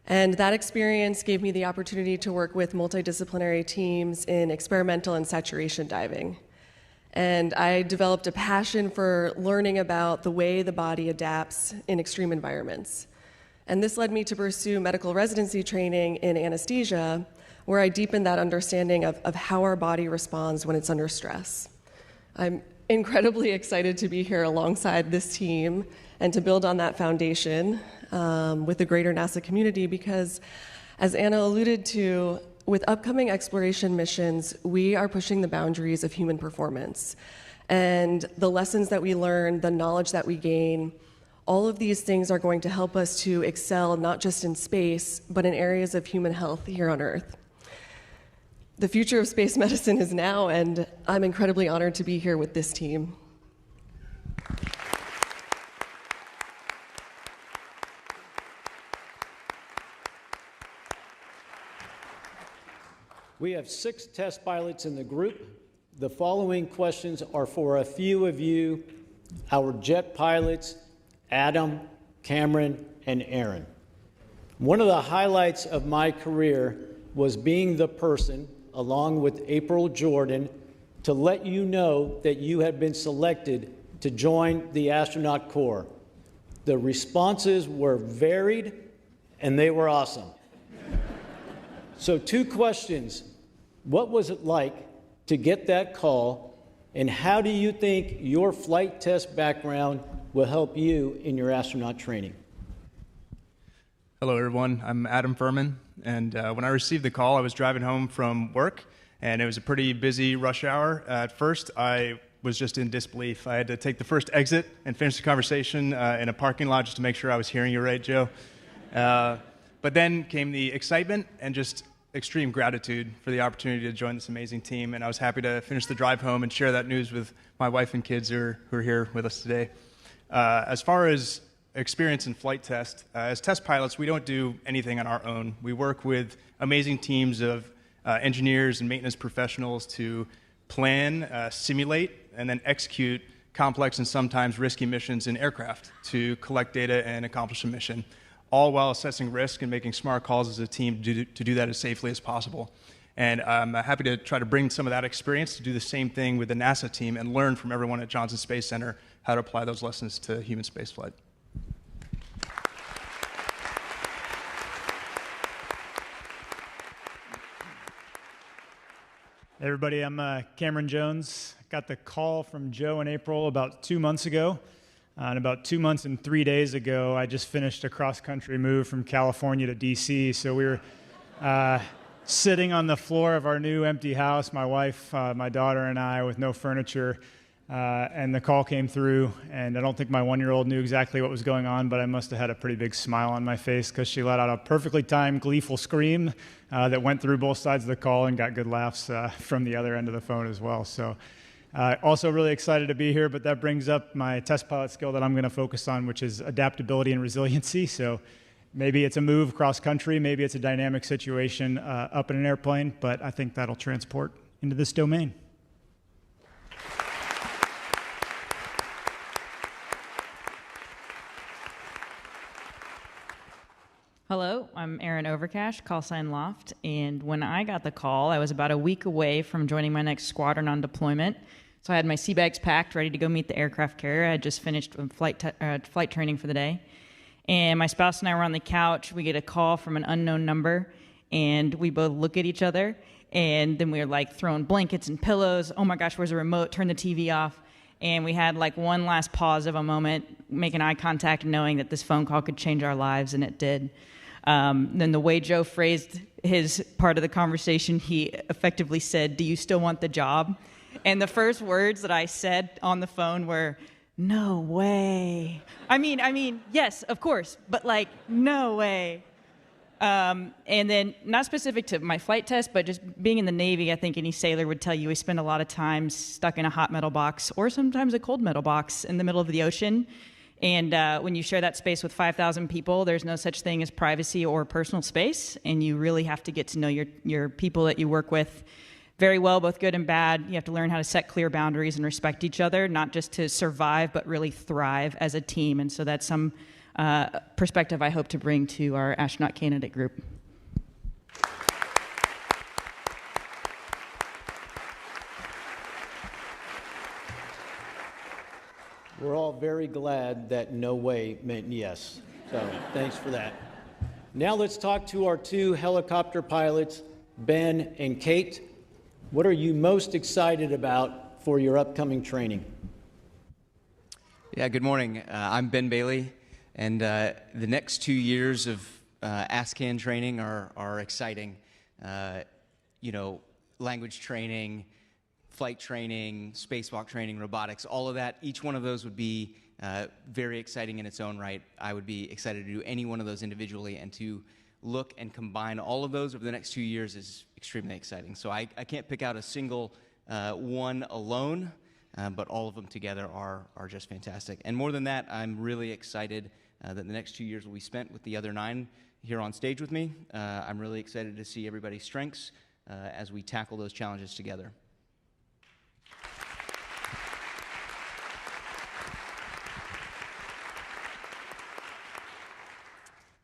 And that experience gave me the opportunity to work with multidisciplinary teams in experimental and saturation diving. And I developed a passion for learning about the way the body adapts in extreme environments. And this led me to pursue medical residency training in anesthesia, where I deepened that understanding of how our body responds when it's under stress. I'm incredibly excited to be here alongside this team and to build on that foundation with the greater NASA community because, as Anna alluded to, with upcoming exploration missions, we are pushing the boundaries of human performance. And the lessons that we learn, the knowledge that we gain, all of these things are going to help us to excel not just in space, but in areas of human health here on Earth. The future of space medicine is now, and I'm incredibly honored to be here with this team. We have 6 test pilots in the group. The following questions are for a few of you, our jet pilots, Adam, Cameron, and Aaron. One of the highlights of my career was being the person, along with April Jordan, to let you know that you had been selected to join the Astronaut Corps. The responses were varied, and they were awesome. So 2 questions. What was it like to get that call, and how do you think your flight test background will help you in your astronaut training? Hello, everyone. I'm Adam Furman, and when I received the call, I was driving home from work, and it was a pretty busy rush hour. At first, I was just in disbelief. I had to take the first exit and finish the conversation in a parking lot just to make sure I was hearing you right, Joe. But then came the excitement and just extreme gratitude for the opportunity to join this amazing team, and I was happy to finish the drive home and share that news with my wife and kids who are here with us today. As far as experience in flight test, as test pilots, we don't do anything on our own. We work with amazing teams of engineers and maintenance professionals to plan, simulate, and then execute complex and sometimes risky missions in aircraft to collect data and accomplish a mission, all while assessing risk and making smart calls as a team to do that as safely as possible. And I'm happy to try to bring some of that experience to do the same thing with the NASA team and learn from everyone at Johnson Space Center how to apply those lessons to human spaceflight. Hey everybody, I'm Cameron Jones. Got the call from Joe and April about 2 months ago. And about 2 months and 3 days ago, I just finished a cross-country move from California to D.C. So we were sitting on the floor of our new empty house, my wife, my daughter, and I, with no furniture. And the call came through, and I don't think my 1-year-old knew exactly what was going on, but I must have had a pretty big smile on my face because she let out a perfectly timed, gleeful scream that went through both sides of the call and got good laughs from the other end of the phone as well. So. Also really excited to be here, but that brings up my test pilot skill that I'm going to focus on, which is adaptability and resiliency. So maybe it's a move cross country, maybe it's a dynamic situation up in an airplane, but I think that'll transport into this domain. Hello, I'm Erin Overcash, call sign Loft, and when I got the call, I was about a week away from joining my next squadron on deployment. So I had my sea bags packed, ready to go meet the aircraft carrier. I had just finished flight training for the day. And my spouse and I were on the couch. We get a call from an unknown number, and we both look at each other, and then we were like throwing blankets and pillows. Oh my gosh, where's the remote? Turn the TV off. And we had like one last pause of a moment, making eye contact, knowing that this phone call could change our lives, and it did. Then the way Joe phrased his part of the conversation, he effectively said, "Do you still want the job?" And the first words that I said on the phone were, "No way." I mean, yes, of course, but like, no way. And then, not specific to my flight test, but just being in the Navy, I think any sailor would tell you we spend a lot of time stuck in a hot metal box or sometimes a cold metal box in the middle of the ocean. And when you share that space with 5,000 people, there's no such thing as privacy or personal space, and you really have to get to know your people that you work with very well, both good and bad. You have to learn how to set clear boundaries and respect each other, not just to survive, but really thrive as a team. And so that's some perspective I hope to bring to our astronaut candidate group. We're all very glad that no way meant yes. So thanks for that. Now let's talk to our 2 helicopter pilots, Ben and Kate. What are you most excited about for your upcoming training? Yeah, good morning. I'm Ben Bailey, and the next 2 years of ASCAN training are exciting. Language training, flight training, spacewalk training, robotics, all of that. Each one of those would be very exciting in its own right. I would be excited to do any one of those individually, and to look and combine all of those over the next 2 years is extremely exciting. So I can't pick out a single one alone. But all of them together are just fantastic. And more than that, I'm really excited that the next 2 years will be spent with the other 9 here on stage with me. I'm really excited to see everybody's strengths as we tackle those challenges together.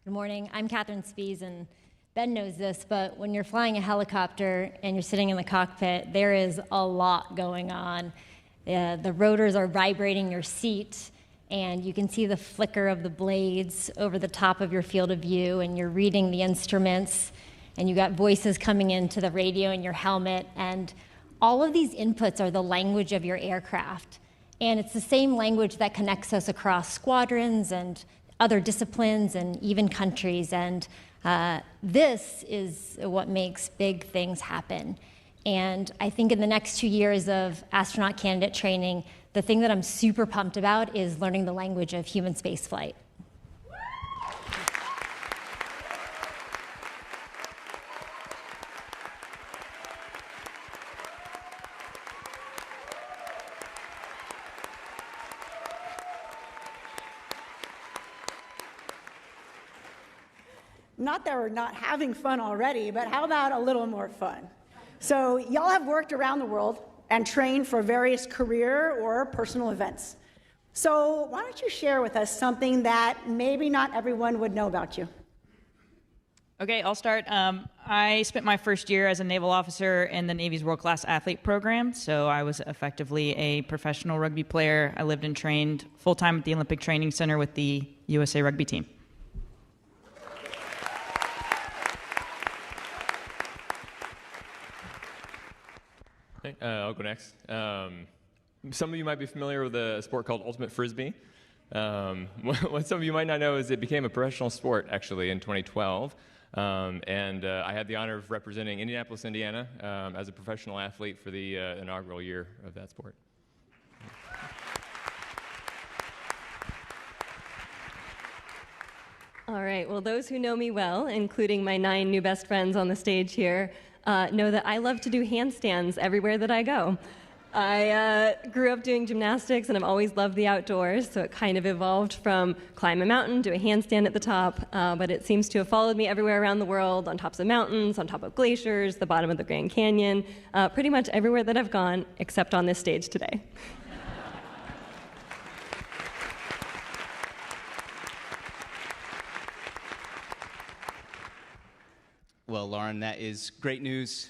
Good morning. I'm Catherine Spies, and Ben knows this, but when you're flying a helicopter and you're sitting in the cockpit, there is a lot going on. The rotors are vibrating your seat, and you can see the flicker of the blades over the top of your field of view, and you're reading the instruments, and you got voices coming into the radio in your helmet, and all of these inputs are the language of your aircraft. And it's the same language that connects us across squadrons and other disciplines and even countries, and this is what makes big things happen. And I think in the next 2 years of astronaut candidate training, the thing that I'm super pumped about is learning the language of human spaceflight. Not that we're not having fun already, but how about a little more fun? So y'all have worked around the world and trained for various career or personal events. So why don't you share with us something that maybe not everyone would know about you? Okay, I'll start. I spent my first year as a naval officer in the Navy's World Class Athlete Program, so I was effectively a professional rugby player. I lived and trained full-time at the Olympic Training Center with the USA Rugby team. I'll go next. Some of you might be familiar with a sport called Ultimate Frisbee. What some of you might not know is it became a professional sport, actually, in 2012. And I had the honor of representing Indianapolis, Indiana, as a professional athlete for the inaugural year of that sport. All right, well, those who know me well, including my 9 new best friends on the stage here, know that I love to do handstands everywhere that I go. I grew up doing gymnastics, and I've always loved the outdoors, so it kind of evolved from climb a mountain to a handstand at the top, but it seems to have followed me everywhere around the world, on tops of mountains, on top of glaciers, the bottom of the Grand Canyon, pretty much everywhere that I've gone, except on this stage today. Well, Lauren, that is great news.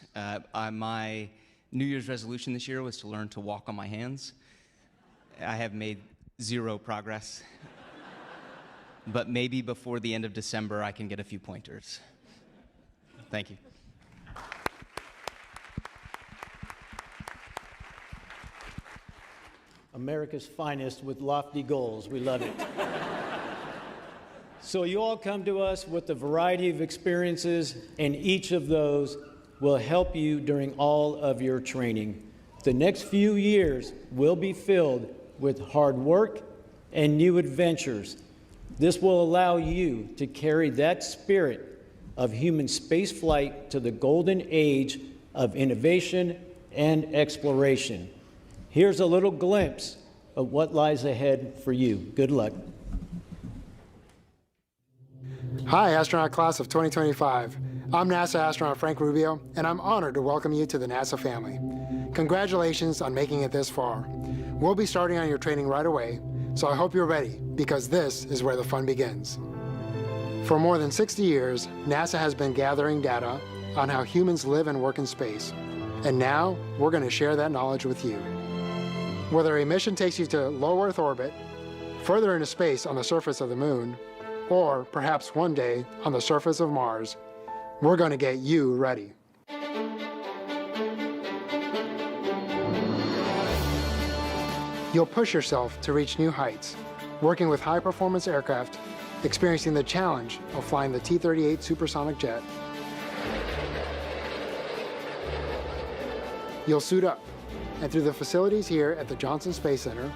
My New Year's resolution this year was to learn to walk on my hands. I have made 0 progress, but maybe before the end of December I can get a few pointers. Thank you. America's finest with lofty goals. We love it. So you all come to us with a variety of experiences, and each of those will help you during all of your training. The next few years will be filled with hard work and new adventures. This will allow you to carry that spirit of human spaceflight to the golden age of innovation and exploration. Here's a little glimpse of what lies ahead for you. Good luck. Hi, astronaut class of 2025. I'm NASA astronaut Frank Rubio, and I'm honored to welcome you to the NASA family. Congratulations on making it this far. We'll be starting on your training right away, so I hope you're ready, because this is where the fun begins. For more than 60 years, NASA has been gathering data on how humans live and work in space, and now we're going to share that knowledge with you. Whether a mission takes you to low Earth orbit, further into space on the surface of the moon, or perhaps one day on the surface of Mars, we're going to get you ready. You'll push yourself to reach new heights, working with high-performance aircraft, experiencing the challenge of flying the T-38 supersonic jet. You'll suit up, and through the facilities here at the Johnson Space Center,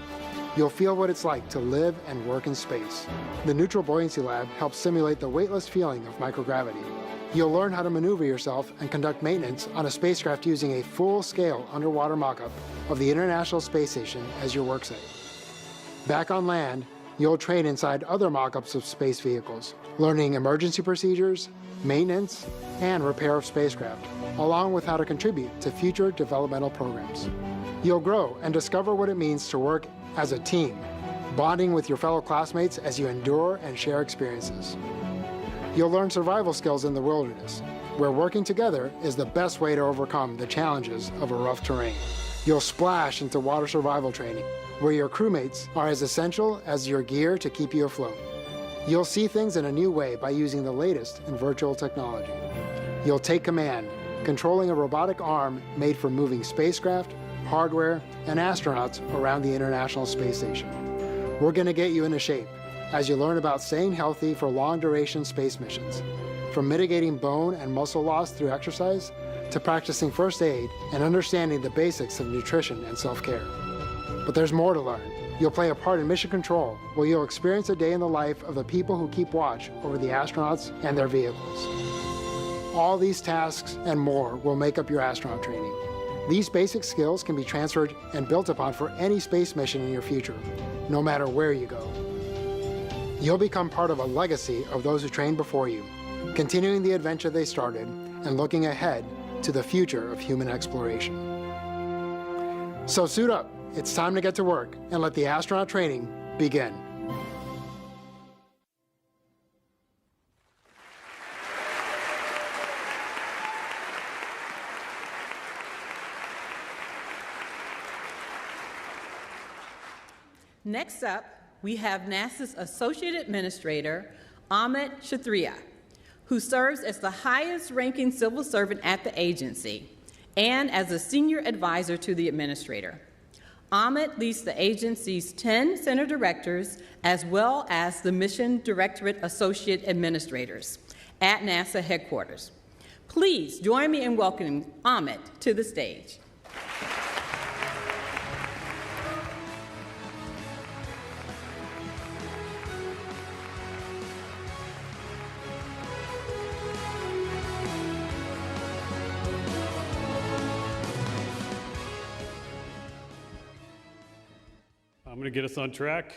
you'll feel what it's like to live and work in space. The Neutral Buoyancy Lab helps simulate the weightless feeling of microgravity. You'll learn how to maneuver yourself and conduct maintenance on a spacecraft using a full-scale underwater mock-up of the International Space Station as your worksite. Back on land, you'll train inside other mock-ups of space vehicles, learning emergency procedures, maintenance, and repair of spacecraft, along with how to contribute to future developmental programs. You'll grow and discover what it means to work as a team, bonding with your fellow classmates as you endure and share experiences. You'll learn survival skills in the wilderness, where working together is the best way to overcome the challenges of a rough terrain. You'll splash into water survival training, where your crewmates are as essential as your gear to keep you afloat. You'll see things in a new way by using the latest in virtual technology. You'll take command, controlling a robotic arm made for moving spacecraft, hardware, and astronauts around the International Space Station. We're going to get you into shape as you learn about staying healthy for long-duration space missions, from mitigating bone and muscle loss through exercise to practicing first aid and understanding the basics of nutrition and self-care. But there's more to learn. You'll play a part in mission control, where you'll experience a day in the life of the people who keep watch over the astronauts and their vehicles. All these tasks and more will make up your astronaut training. These basic skills can be transferred and built upon for any space mission in your future, no matter where you go. You'll become part of a legacy of those who trained before you, continuing the adventure they started and looking ahead to the future of human exploration. So suit up. It's time to get to work and let the astronaut training begin. Next up, we have NASA's Associate Administrator, Amit Kshatriya, who serves as the highest-ranking civil servant at the agency and as a senior advisor to the administrator. Amit leads the agency's 10 center directors as well as the Mission Directorate Associate Administrators at NASA headquarters. Please join me in welcoming Amit to the stage. I'm going to get us on track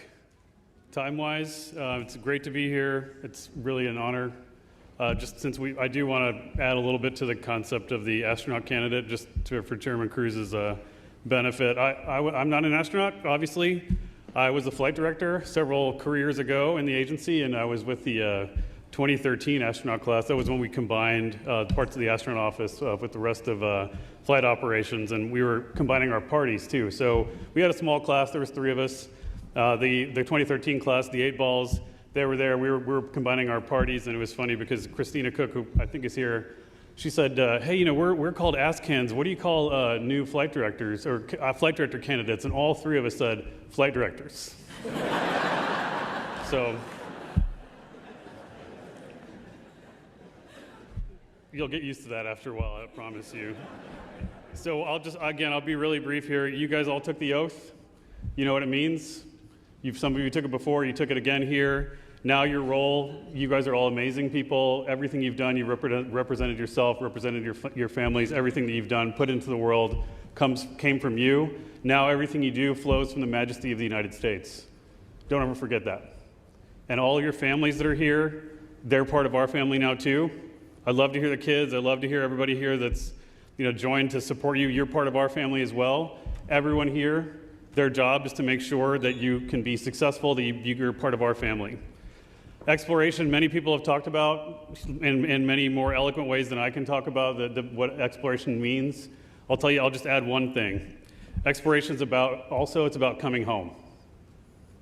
time-wise. It's great to be here. It's really an honor. Just since I do want to add a little bit to the concept of the astronaut candidate, just for Chairman Cruz's benefit. I'm not an astronaut, obviously. I was a flight director several careers ago in the agency, and I was with the 2013 astronaut class. That was when we combined parts of the astronaut office with the rest of flight operations, and we were combining our parties too. So we had a small class. There was 3 of us. The 2013 class, the 8 balls, they were there. We were combining our parties, and it was funny because Christina Cook, who I think is here, she said, "Hey, we're called ASCANs. What do you call new flight directors or flight director candidates?" And all 3 of us said, "Flight directors." So you'll get used to that after a while, I promise you. So I'll be really brief here. You guys all took the oath. You know what it means. Some of you took it before, you took it again here. Now your role, you guys are all amazing people. Everything you've done, you represented yourself, represented your families, everything that you've done, put into the world, came from you. Now everything you do flows from the majesty of the United States. Don't ever forget that. And all your families that are here, they're part of our family now too. I'd love to hear the kids. I'd love to hear everybody here that's joined to support you. You're part of our family as well. Everyone here, their job is to make sure that you can be successful, that you're part of our family. Exploration, many people have talked about in many more eloquent ways than I can talk about what exploration means. I'll tell you, I'll just add one thing. Exploration is it's about coming home.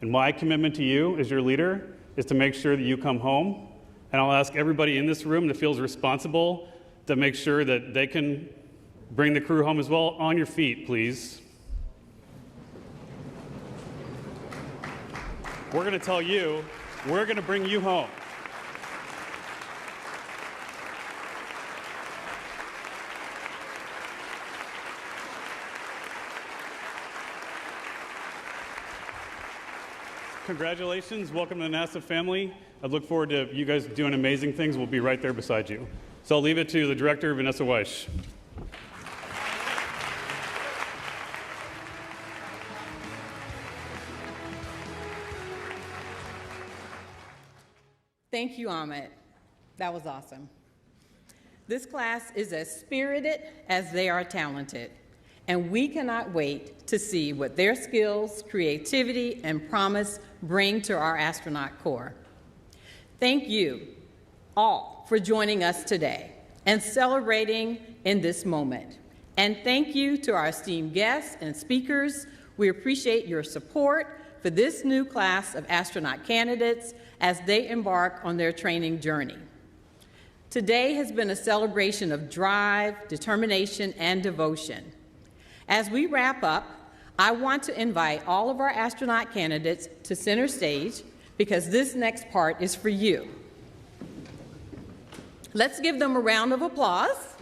And my commitment to you as your leader is to make sure that you come home. And I'll ask everybody in this room that feels responsible to make sure that they can bring the crew home as well. On your feet, please. we're going to tell you, we're going to bring you home. Congratulations. Welcome to the NASA family. I look forward to you guys doing amazing things. We'll be right there beside you. So I'll leave it to the director, Vanessa Weiss. Thank you, Ahmed. That was awesome. This class is as spirited as they are talented, and we cannot wait to see what their skills, creativity, and promise bring to our astronaut corps. Thank you all for joining us today and celebrating in this moment. And thank you to our esteemed guests and speakers. We appreciate your support for this new class of astronaut candidates as they embark on their training journey. Today has been a celebration of drive, determination, and devotion. As we wrap up, I want to invite all of our astronaut candidates to center stage because this next part is for you. Let's give them a round of applause.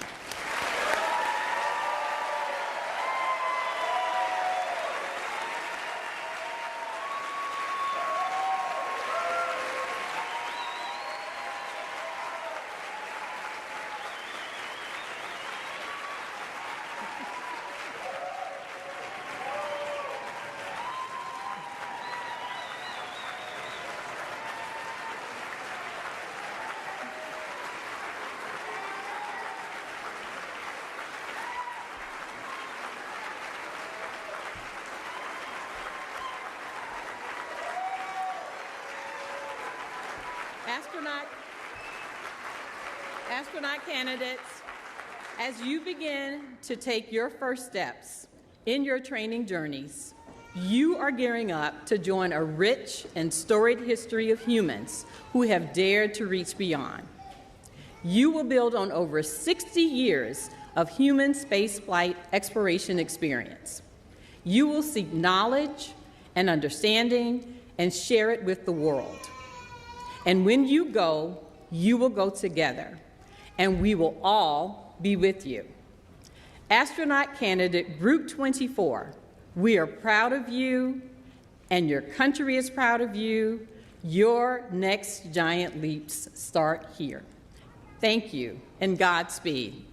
Astronaut candidates, as you begin to take your first steps in your training journeys, you are gearing up to join a rich and storied history of humans who have dared to reach beyond. You will build on over 60 years of human spaceflight exploration experience. You will seek knowledge and understanding and share it with the world. And when you go, you will go together, and we will all be with you. Astronaut candidate Group 24, we are proud of you, and your country is proud of you. Your next giant leaps start here. Thank you, and Godspeed.